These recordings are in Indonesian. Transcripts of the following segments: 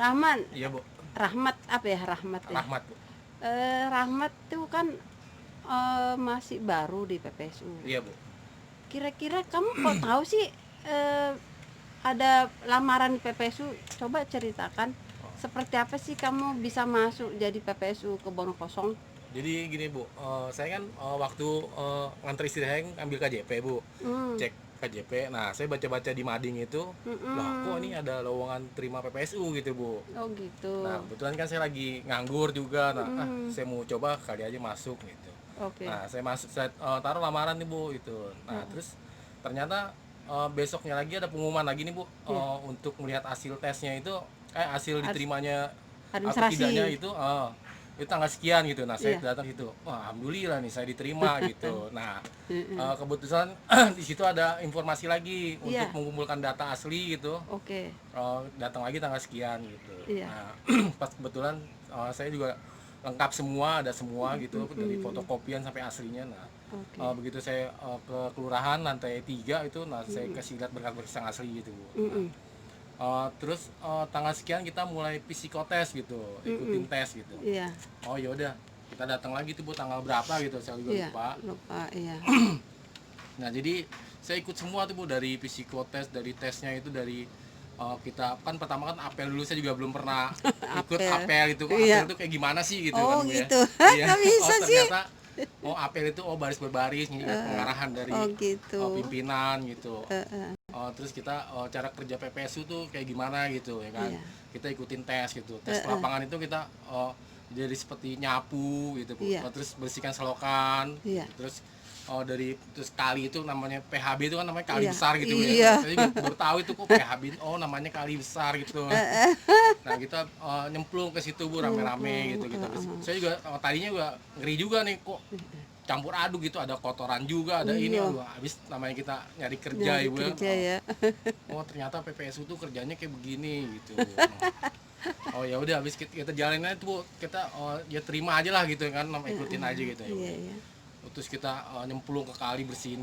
Rahman, Iya Bu, Rahmat apa ya Rahmat ya? Rahmat Bu. Rahmat tuh kan masih baru di PPSU. Iya Bu. Kira-kira kamu kok tahu sih eh, ada lamaran di PPSU? Coba ceritakan seperti apa sih kamu bisa masuk jadi PPSU Kebon Kosong? Jadi gini Bu, saya kan waktu ngantri istri saya ambil KJP Bu, Hmm. cek KJP. Nah saya baca-baca di mading itu, lah kok ini ada lowongan terima PPSU gitu Bu. Oh gitu. Nah kebetulan kan saya lagi nganggur juga, nah Hmm. saya mau coba kali aja masuk gitu. Oke. Nah saya masuk, saya taruh lamaran nih Bu itu. Nah terus ternyata besoknya lagi ada pengumuman lagi nih Bu, Iya. untuk melihat hasil tesnya itu, hasil diterimanya atau Administrasi. tidaknya itu tanggal sekian gitu. Nah saya Iya. datang situ, wah alhamdulillah nih saya diterima gitu. Nah Mm-mm. kebetulan di situ ada informasi lagi untuk Iya. mengumpulkan data asli gitu. Oke. Datang lagi tanggal sekian gitu. Iya. Nah pas kebetulan saya juga lengkap semua, ada semua gitu dari fotokopian sampai aslinya. Nah Oke. begitu saya ke kelurahan lantai 3 itu, nah saya kasih lihat berkas-berkas yang asli gitu Bu. Mm-mm. Terus tanggal sekian kita mulai psikotes gitu, ikutin tes gitu. Iya. Oh yaudah, kita datang lagi tuh Bu, tanggal berapa gitu saya juga Iya. lupa. Lupa. Iya. Nah jadi saya ikut semua tuh Bu, dari psikotes, dari tesnya itu, dari kita kan pertama kan apel dulu, saya juga belum pernah ikut Apel. apel itu. Kok Iya. apel itu kayak gimana sih gitu Oh kan Bu ya. gitu. Iya. Nggak bisa sih. Ternyata apel itu baris berbaris, ngingat pengarahan dari Oh gitu. pimpinan gitu. Heeh. Terus kita cara kerja PPSU tuh kayak gimana gitu ya kan. Iya. Kita ikutin tes gitu. Tes lapangan itu kita jadi seperti nyapu gitu Bu. Iya. Terus bersihkan selokan. Iya. Terus terus kali itu namanya PHB itu kan namanya kali Iya. besar gitu Iya. ya. Saya juga baru tahu itu kok PHB, namanya kali besar gitu. Nah kita nyemplung ke situ Bu, rame-rame gitu. Terus saya juga tadinya juga ngeri juga nih, kok campur aduk gitu, ada kotoran juga, ada ini. Iya. Aduh, habis namanya kita nyari kerja Nyari Ibu kerja ya. Oh ternyata PPSU tuh kerjanya kayak begini gitu. Oh ya udah, habis kita jalanin aja tuh Bu. Kita ya terima aja lah gitu kan, ikutin aja gitu ya. Iya, iya. Terus kita nyemplung ke kali, bersihin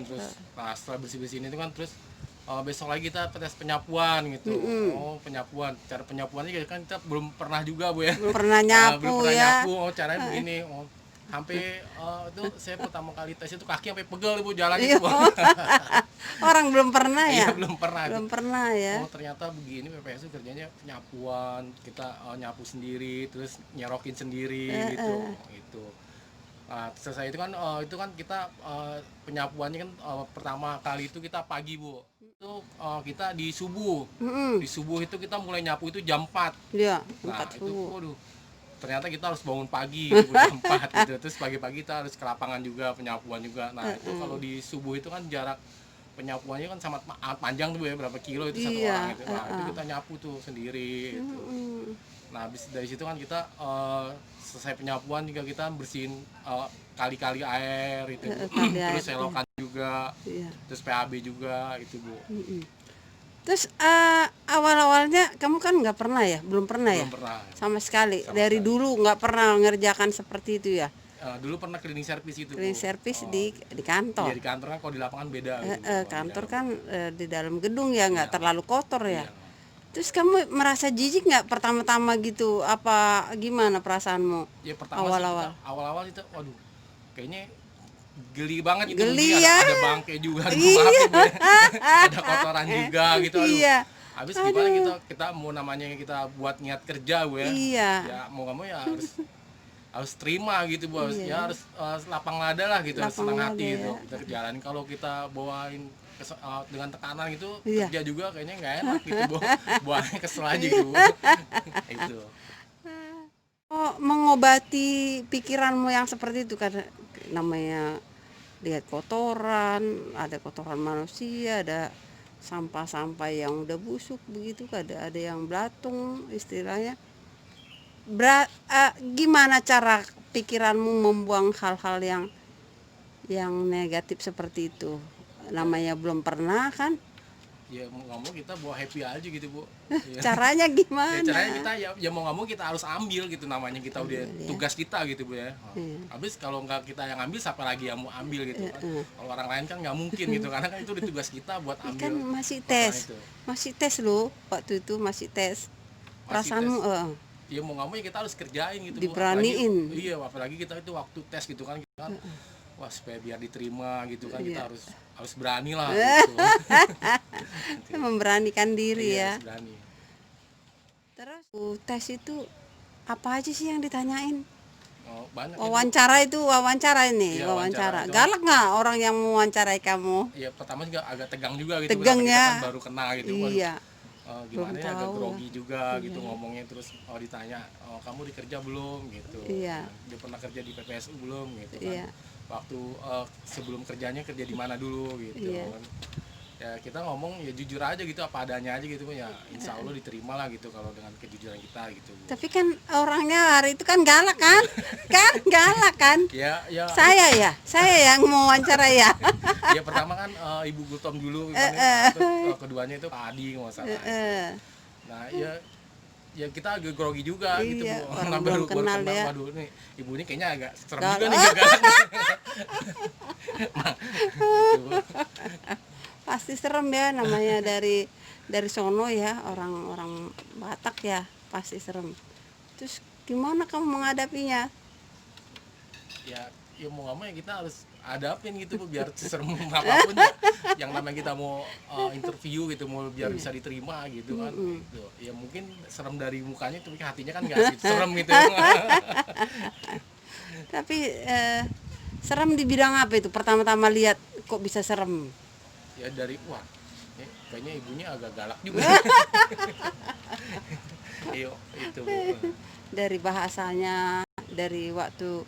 terus setelah bersih-bersihin itu kan, terus besok lagi kita tes penyapuan gitu. Penyapuan, cara penyapuannya kan kita belum pernah juga Bu ya. Belum pernah nyapu Belum pernah ya. nyapu. Caranya begini. Sampai itu saya pertama kali tes itu kaki sampai pegel Bu, jalan Iya. itu Bu. Orang belum pernah ya. Iya, belum pernah. Belum pernah ya. Ternyata begini PPSU kerjanya penyapuan, kita nyapu sendiri, terus nyerokin sendiri gitu. Itu. Nah, selesai itu kan kita penyapuannya kan pertama kali itu kita pagi Bu. Itu kita di subuh. Di subuh itu kita mulai nyapu itu jam 4. Iya, Nah, 4 itu subuh. waduh. Ternyata kita harus bangun pagi gitu, jam 4 gitu. Terus pagi-pagi kita harus ke lapangan juga, penyapuan juga. Nah, itu kalau di subuh itu kan jarak penyapuannya kan sangat panjang tuh ya, berapa kilo itu satu Iya, orang gitu. Nah, itu kita nyapu tuh sendiri gitu. Nah, habis dari situ kan kita selesai penyapuan juga kita bersihin kali-kali air itu. Kali air, Terus selokan juga, Iya. terus PHB juga itu Bu. Terus awal-awalnya kamu kan nggak pernah ya, belum pernah ya, Belum pernah. sama sekali. Sama Dari sekali. dulu nggak pernah ngerjakan seperti itu ya. Dulu pernah cleaning service itu Bu. Cleaning service di Iya, kantor. di kantor kan, kalau di lapangan beda gitu, Bu. Kalau di Kantor dalam. kan di dalam gedung ya, nggak terlalu kotor ya. Iya. Terus kamu merasa jijik nggak pertama-tama gitu? Apa gimana perasaanmu? Ya pertama Awal-awal. awal-awal itu waduh, kayaknya geli banget gitu. Geli Mungkin ya. ada bangke juga, ada Iya. maaf ya, Bu ya. Ada kotoran juga gitu. Aduh. Iya. Habis gimana kita mau namanya kita buat niat kerja Bu ya. Iya. Ya mau nggak mau ya harus terima gitu Bu. Iya. Ya harus lapang lada lah gitu, harus Lapang senang lada hati ya. gitu. Kita jalanin. Kalau kita bawain dengan tekanan gitu, Iya. kerja juga kayaknya nggak enak gitu Bu. Buahnya kesel aja gitu. Itu. Oh, mengobati pikiranmu yang seperti itu kan, namanya lihat kotoran, ada kotoran manusia, ada sampah-sampah yang udah busuk begitu, ada yang belatung istilahnya. Gimana cara pikiranmu membuang hal-hal yang negatif seperti itu? Namanya belum pernah kan? Ya mau nggak mau kita bawa happy aja gitu Bu. Ya. Caranya Ya gimana? caranya kita ya mau nggak mau kita harus ambil gitu, namanya kita udah tugas kita gitu Bu ya. Habis kalau nggak kita yang ambil, siapa lagi yang mau ambil gitu kan. Kalau orang lain kan nggak mungkin gitu, karena kan itu udah tugas kita buat ambil. Kan masih kotoran tes. itu. Masih tes loh, waktu itu masih tes. perasaanmu ya mau nggak mau ya kita harus kerjain gitu Bu. diberaniin. Apalagi, iya apalagi kita itu waktu tes gitu kan kita kan wah supaya biar diterima gitu kan kita Iya. harus berani lah gitu. Memberanikan diri Iya, ya. harus berani. Terus tes itu apa aja sih yang ditanyain? Oh, banyak itu. Wawancara ini, Iya, wawancara. wawancara itu. Galak nggak orang yang mewawancarai kamu? Ya pertama juga agak tegang juga gitu Tegang karena kita ya. kan baru kenal gitu. Waduh, Iya, gimana belum ya agak tahu grogi ya. juga gitu Iya. ngomongnya terus ditanya kamu dikerja belum gitu. Iya. Dia pernah kerja di PPSU belum gitu kan. Iya. Waktu sebelum kerjanya kerja di mana dulu gitu Iya. kan. Ya kita ngomong ya jujur aja gitu apa adanya aja gitu ya insya Allah diterima lah gitu kalau dengan kejujuran kita gitu. Tapi kan orangnya hari itu kan galak kan? Kan galak kan? Ya Saya yang mewawancara ya. ya pertama kan Ibu Gultom dulu kan, terus keduanya itu Pak Adi nggak salah. Nah ya kita agak grogi juga gitu Iya, Bu. orang Nah, belum kenal ya. waduh nih ibu ini kayaknya agak serem Galak. juga nih galak. Nah, gitu, Bu. Pasti serem ya namanya dari sono ya, orang-orang Batak ya, pasti serem. Terus gimana kamu menghadapinya? Ya mau nggak mau ya kita harus hadapin gitu Bu biar serem apapun ya. Yang namanya kita mau interview gitu mau biar bisa diterima gitu kan gitu. Ya mungkin serem dari mukanya tapi hatinya kan nggak gitu serem gitu. Tapi serem di bidang apa itu? Pertama-tama lihat kok bisa serem. Ya dari wah kayaknya ibunya agak galak juga. Iyo itu Bu. Dari bahasanya, dari waktu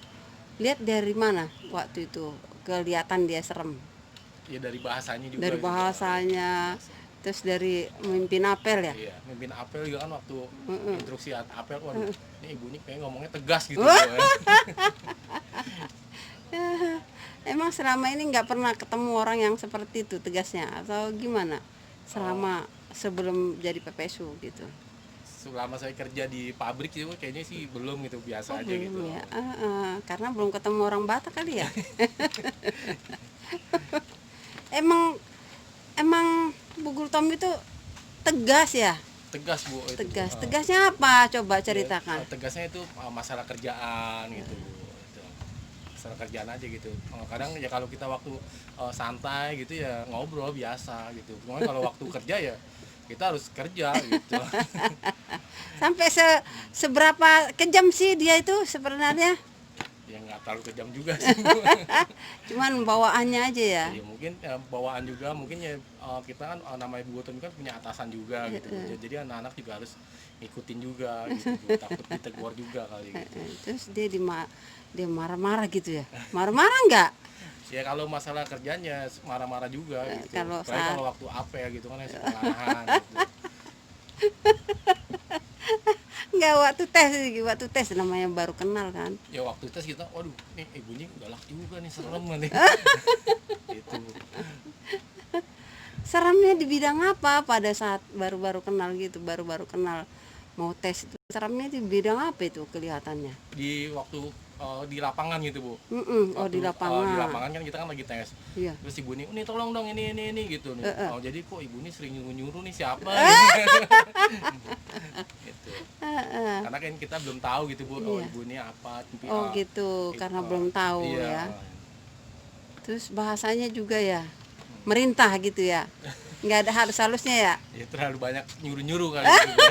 lihat dari mana waktu itu kelihatan dia serem? Ya dari bahasanya juga Dari gitu. bahasanya, terus dari memimpin apel ya? Iya, mimpin apel juga kan waktu instruksi apel, waduh, ini ibu ini kayak ngomongnya tegas gitu. Emang selama ini nggak pernah ketemu orang yang seperti itu tegasnya atau gimana? Selama sebelum jadi PPSU gitu. Selama saya kerja di pabrik itu kayaknya sih belum gitu, biasa aja Belum gitu. ya. Karena belum ketemu orang Batak kali ya. Emang Bu Gultom itu tegas ya? Tegas Bu itu. Tegas. Tegasnya apa? Coba Ya, ceritakan. tegasnya itu masalah kerjaan gitu Bu. Itu. Masalah kerjaan aja gitu. Kadang ya kalau kita waktu santai gitu ya ngobrol biasa gitu. Pokoknya kalau waktu kerja ya kita harus kerja gitu. Sampai seberapa kejam sih dia itu sebenarnya? Ya nggak terlalu kejam juga sih. Cuman bawaannya aja ya. Ya mungkin bawaan juga mungkin ya kita kan namanya Bu Gultom kan punya atasan juga gitu. Jadi anak-anak juga harus ngikutin juga gitu. Takut ditegur juga kali gitu. Terus dia marah-marah gitu ya. Marah-marah nggak? Ya kalau masalah kerjanya marah-marah juga gitu. Kalau Apalagi kalau waktu apel gitu kan ya pengarahan gitu. Nggak waktu tes namanya baru kenal kan. Ya waktu tes kita, waduh, nih ibunya galak juga nih, serem nih. Gitu. Seremnya di bidang apa pada saat baru-baru kenal gitu, baru-baru kenal mau tes itu? Seremnya di bidang apa itu kelihatannya? Di waktu di lapangan gitu Bu. Oh di Waktu, lapangan. di lapangan kan kita kan lagi tes. Iya. Terus ibu ini tolong dong ini gitu nih. Jadi kok ibu ini sering nyuruh nih siapa gitu. Karena kan kita belum tahu gitu Bu, Iya. ibu ini apa. Oh gitu, karena belum tahu iya. ya. Terus bahasanya juga ya, merintah gitu ya. Nggak ada halus-halusnya ya. Ya terlalu banyak nyuruh-nyuruh kali gitu.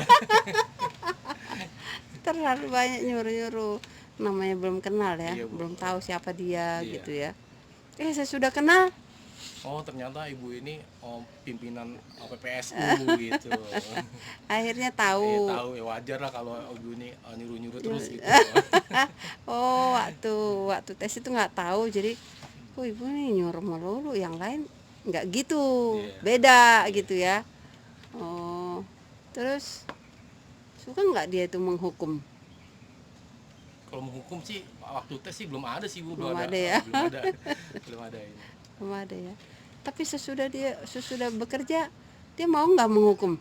Terlalu banyak nyuruh-nyuruh. Namanya belum kenal ya, Iya, Bu. belum tahu siapa dia Iya. gitu ya. Saya sudah kenal. Oh ternyata ibu ini pimpinan PPSU gitu. Akhirnya Ya tahu. tahu ya wajar lah kalau ibu ini nyuruh-nyuruh terus gitu. Oh, waktu tes itu nggak tahu, jadi kok ibu nih nyuruh melulu, yang lain nggak gitu, Iya. beda gitu ya. Oh, terus suka nggak dia itu menghukum? Kalau menghukum sih waktu tes sih belum ada sih Bu, Belum ada ya? belum ada. Belum ada ini. Belum ada ya. Tapi sesudah bekerja, dia mau nggak menghukum?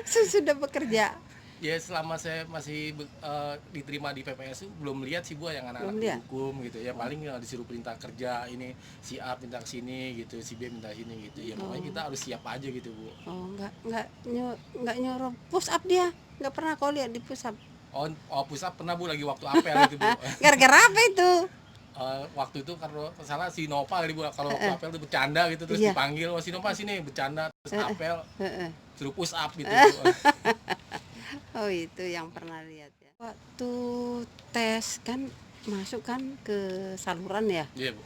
Sesudah bekerja, Ya selama saya masih diterima di PPSU belum lihat sih Bu yang anak-anak Belum lihat? dihukum gitu ya, Oh, paling disuruh perintah kerja, ini si A minta ke sini gitu, si B minta sini gitu ya, pokoknya kita oh, harus siap aja gitu Bu. oh, nggak nyuruh push up dia, nggak pernah kau lihat di push up. Oh, push up pernah Bu lagi waktu apel itu Bu. Gara-gara apa itu? Waktu itu kalau salah si Nova kali Bu, kalau waktu Heeh, apel tuh bercanda gitu terus iya, dipanggil, "Oh si Nova sini," bercanda terus heeh, apel heeh. suruh push up gitu Bu. Oh itu yang pernah lihat ya. Waktu tes kan masuk kan ke saluran ya. Iya Bu.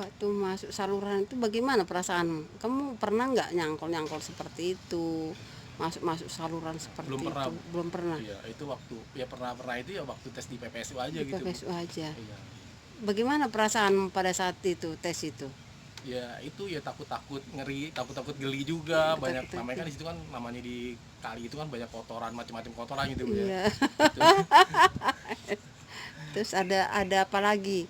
Waktu masuk saluran itu bagaimana perasaanmu? Kamu pernah nggak nyangkol-nyangkol seperti itu? Masuk-masuk saluran Belum seperti pernah itu? Bu. Belum pernah. Iya, itu waktu ya pernah itu ya waktu tes di PPSU aja Di gitu Bu. PPSU aja. Iya. Bagaimana perasaanmu pada saat itu tes itu? Ya itu ya takut-takut ngeri, takut-takut geli juga, banyak Takut namanya itu. kan di situ kan namanya di kali itu kan banyak kotoran, macam-macam kotoran gitu Bu ya. Iya. Itu Terus ada apa lagi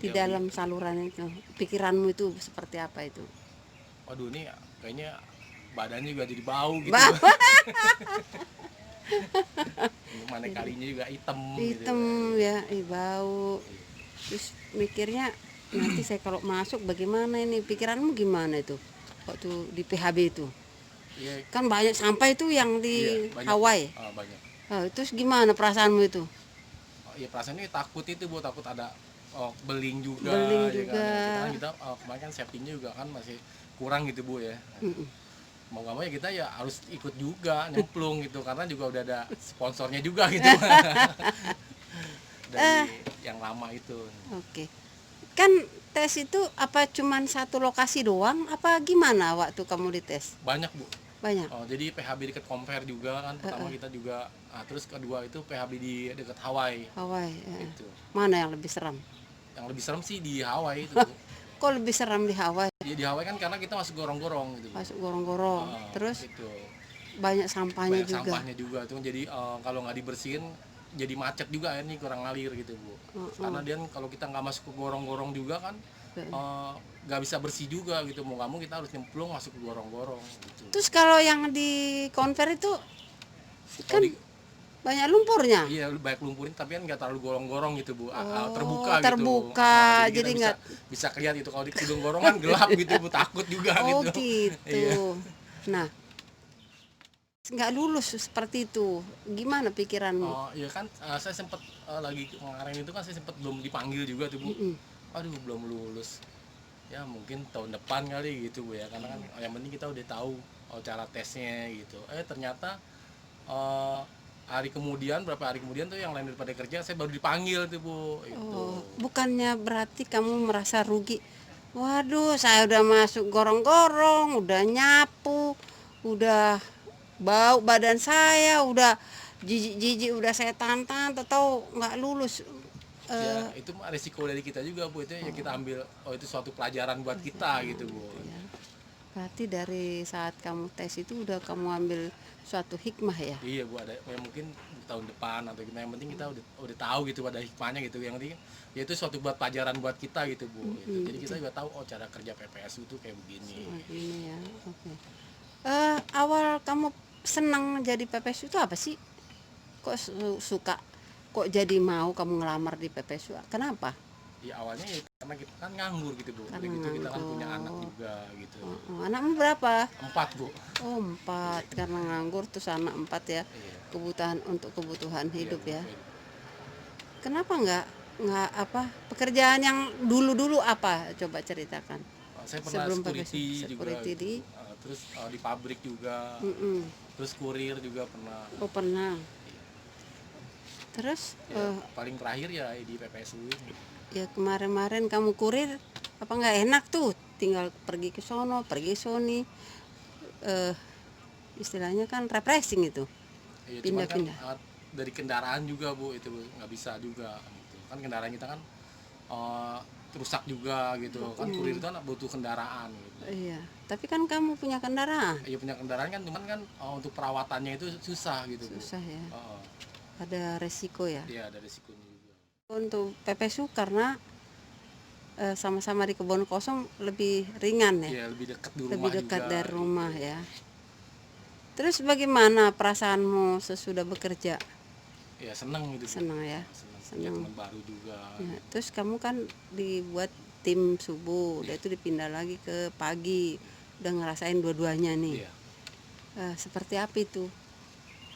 di ya dalam saluran itu? Pikiranmu itu seperti apa itu? waduh ini kayaknya badannya juga jadi bau gitu. Bah, Mana kalinya juga hitam gitu hitam ya. ya, bau. Terus mikirnya nanti saya kalau masuk bagaimana ini? Pikiranmu gimana itu? Waktu di PHB itu. Iya, Kan banyak sampah itu yang iya di banyak Bu. Hawaii. Banyak. Terus gimana perasaanmu itu? Ya perasaannya takut itu Bu, takut ada beling Beling juga ya kan. juga. Kita kemarin kan safety-nya juga kan masih kurang gitu Bu ya. Mm-mm. Mau nggak mau ya kita ya harus ikut juga nyemplung gitu karena juga udah ada sponsornya juga gitu Eh, dari yang lama itu. oke. Kan tes itu apa cuman satu lokasi doang? Apa gimana waktu kamu dites? Banyak Bu. Banyak. Jadi PHB dekat Compare juga kan pertama kita juga, terus kedua itu PHB di dekat Hawaii Hawaii. gitu. Mana yang lebih seram? Yang lebih serem sih di Hawaii itu Bu. Kok lebih seram di Hawaii? Jadi di Hawaii kan karena kita masuk gorong-gorong gitu Bu. Masuk gorong-gorong. Terus Gitu. banyak sampahnya Banyak juga. sampahnya juga tuh jadi kalau nggak dibersihin jadi macet juga airnya kurang ngalir gitu Bu. Karena dia kalau kita nggak masuk ke gorong-gorong juga kan nggak bisa bersih juga gitu, mau nggak mau kita harus nyemplung masuk ke gorong-gorong gitu. Terus kalau yang di konver itu Kalau kan di banyak lumpurnya. iya banyak lumpurin tapi kan nggak terlalu gorong-gorong gitu Bu. Terbuka Oh, gitu. terbuka. Jadi kita Jadi bisa nggak. bisa kelihatan gitu, kalau di gedung gorong kan gelap gitu Bu, takut juga Oh gitu. Iya. gitu. Nah, nggak lulus seperti itu. Gimana pikiranmu? Oh iya kan, saya sempat lagi kemarin itu kan saya sempat belum dipanggil juga tuh Bu. Mm-mm. Aduh belum lulus. Ya mungkin tahun depan kali gitu Bu ya, karena kan yang penting kita udah tahu cara tesnya gitu. Ternyata eh, berapa hari kemudian tuh yang lain daripada kerja saya baru dipanggil tuh Bu itu. Oh, bukannya berarti kamu merasa rugi? Waduh, saya udah masuk gorong-gorong, udah nyapu, udah bau badan saya, udah jijik-jijik, udah saya tantang, atau nggak lulus. Ya itu mah resiko dari kita juga Bu, itu ya kita ambil, oh itu suatu pelajaran buat kita gitu Bu. Ya. Berarti dari saat kamu tes itu udah kamu ambil suatu hikmah ya? Iya Bu, ada ya mungkin tahun depan atau gimana, yang penting kita udah tahu gitu pada hikmahnya gitu, yang penting ya itu suatu buat pelajaran buat kita gitu Bu gitu. Jadi kita juga tahu oh cara kerja PPSU itu kayak begini. Oh, gini ya, oke. Awal kamu senang jadi PPSU itu apa sih? Kok suka? Kok jadi mau kamu ngelamar di PPSU? Kenapa? Ya awalnya ya karena kita kan nganggur gitu Bu, udah Karena gitu kita kan punya anak nganggur. juga gitu. Anakmu berapa? 4 Bu. Oh 4, karena nganggur terus anak 4 ya. Iya. Kebutuhan untuk kebutuhan hidup Iya, ya. Bu. Kenapa nggak apa pekerjaan yang dulu apa? Coba ceritakan. Saya pernah Sebelum security PPSU, juga security gitu. di. Terus di pabrik juga, Mm-mm. terus kurir juga pernah. Oh pernah. Terus Ya, paling terakhir ya di PPSU ini. ya kemarin kamu kurir apa nggak enak tuh tinggal pergi ke sono pergi sini, istilahnya kan refreshing itu Ya, cuman kan pindah-pindah. dari kendaraan juga Bu, itu Bu, nggak bisa juga gitu. Kan kendaraan kita kan eh, rusak juga gitu. Kan kurir itu kan butuh kendaraan gitu. Iya tapi kan kamu punya kendaraan. Ya punya kendaraan kan, cuman kan untuk perawatannya itu susah gitu Bu. Susah ya, Heeh. ada resiko ya Iya ada risikonya juga. untuk PPSU karena sama-sama di kebun kosong lebih ringan ya, Iya lebih dekat di lebih rumah dekat juga. dari rumah ya. Terus bagaimana perasaanmu sesudah bekerja? Ya seneng gitu Bu. Senang ya? Seneng punya Senang. teman baru juga. Ya, terus kamu kan dibuat tim subuh, udah itu dipindah lagi ke pagi. Udah ngerasain dua-duanya nih. Iya. Seperti apa itu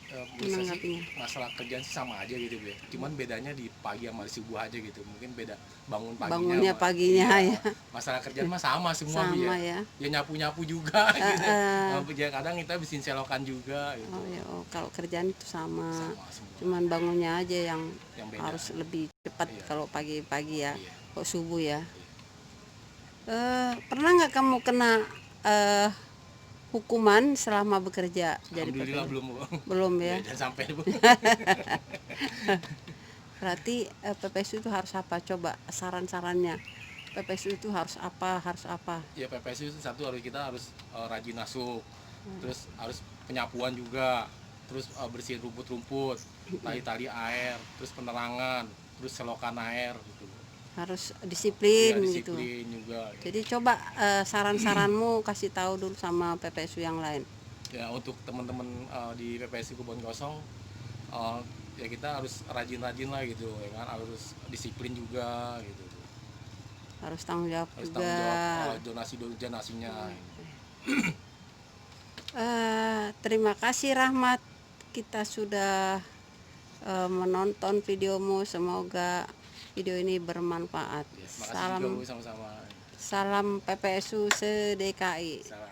Bisa sih menanggapinya? masalah kerjaan sih sama aja gitu Bu ya. Cuman bedanya di pagi sama di subuh aja gitu. Mungkin beda bangun paginya. Bangunnya sama- paginya iya, ya. Masalah kerjaan mah sama semua Bu Sama ya. ya. Ya nyapu-nyapu juga gitu. Eh, Ya kadang kita bikin selokan juga gitu. oh ya, kalau kerjaan itu sama. Sama semua. Cuman bangunnya aja yang Yang beda. harus lebih cepat Iya. kalau pagi-pagi ya. Iya. Kok subuh ya. Pernah nggak kamu kena hukuman selama bekerja jadi Alhamdulillah PPL? belum Bu. Belum ya. Jangan sampai Bu. Berarti PPSU itu harus apa? Coba saran-sarannya. PPSU itu harus apa? Harus apa? Ya PPSU itu satu kita harus rajin masuk, terus harus penyapuan juga, terus bersihin rumput-rumput, tali-tali air, terus penerangan, terus selokan air gitu. Harus Ya, disiplin gitu. disiplin juga. Jadi coba saran-saranmu kasih tahu dulu sama PPSU yang lain. Ya untuk teman-teman di PPSU Kebon Kosong, eh, ya kita harus rajin-rajin lah gitu, ya kan, harus disiplin juga gitu. Harus tanggung jawab Harus juga. tanggung jawab donasinya. Terima kasih Rahmat, kita sudah menonton videomu. Semoga video ini bermanfaat. Ya, makasih juga Bu, sama-sama. Salam PPSU se-DKI. Salam.